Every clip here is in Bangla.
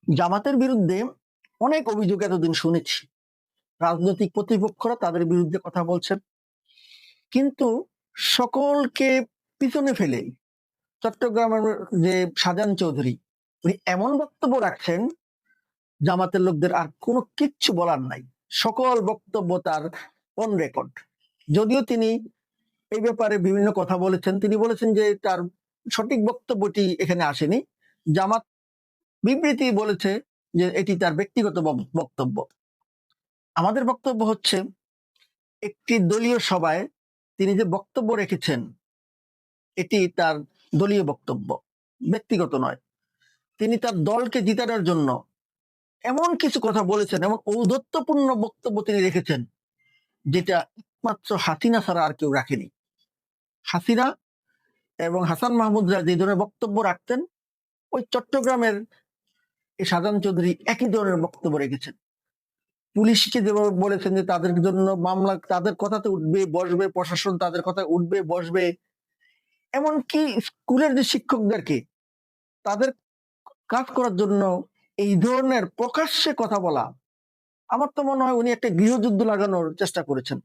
জামাতের বিরুদ্ধে অনেক অভিযোগ এতদিন শুনেছি। রাজনৈতিক প্রতিপক্ষরা তাদের বিরুদ্ধে কথা বলছেন। কিন্তু সকলকে পিছনে ফেলে চট্টগ্রামের যে শাহজাহান চৌধুরী, উনি এমন বক্তব্য রাখছেন, জামাতের লোকদের আর কোনো কিচ্ছু বলার নাই। সকল বক্তব্য তার অন রেকর্ড। যদিও তিনি এই ব্যাপারে বিভিন্ন কথা বলেছেন, তিনি বলেছেন যে তার সঠিক বক্তব্যটি এখানে আসেনি। জামাত বিবৃতি বলেছে যে এটি তার ব্যক্তিগত বক্তব্য। আমাদের বক্তব্য হচ্ছে, একটি দলীয় সভায় তিনি যে বক্তব্য রেখেছেন এটি তার দলীয় বক্তব্য, ব্যক্তিগত নয়। তিনি তার দলকে জিতানোর জন্য এমন কিছু কথা বলেছেন, এমন ঔদ্ধত্যপূর্ণ বক্তব্য তিনি রেখেছেন যেটা একমাত্র হাসিনা ছাড়া আর কেউ রাখেনি। হাসিনা এবং হাসান মাহমুদরা যে ধরনের বক্তব্য রাখতেন, ওই চট্টগ্রামের এই শাহজাহান চৌধুরী একই ধরনের বক্তব্য রেখেছেন। পুলিশকে যেভাবে বলেছেন যে তাদের জন্য মামলা তাদের কথাতে উঠবে বসবে, প্রশাসন তাদের কথায় উঠবে বসবে, এমনকি স্কুলের যে শিক্ষকদেরকে তাদের কাজ করার জন্য এই ধরনের প্রকাশ্যে কথা বলা, আমার তো মনে হয় উনি একটা গৃহযুদ্ধ লাগানোর চেষ্টা করেছেন।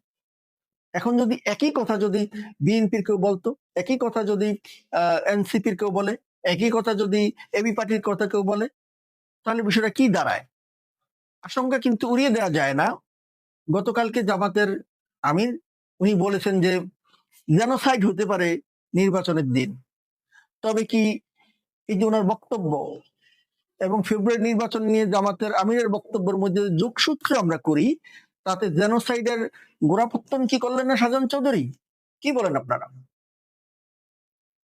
এখন যদি একই কথা যদি বিএনপির কেউ বলতো, একই কথা যদি এনসিপির কেউ বলে, একই কথা যদি এবি পার্টির কথা কেউ বলে, তাহলে বিষয়টা কি দাঁড়ায়? আশঙ্কা কিন্তু উড়িয়ে দেওয়া যায় না। গতকালকে জামাতের আমির উনি বলেছেন যে জেনোসাইড হতে পারে নির্বাচনের দিন। তবে কি এই যে ওনার বক্তব্য এবং ফেব্রুয়ারি নির্বাচন নিয়ে জামাতের আমিরের বক্তব্যের মধ্যে যোগসূত্র আমরা করি, তাতে জেনোসাইডের গোড়াপত্তন কি করলেন না শাহজাহান চৌধুরী? কি বলেন আপনারা?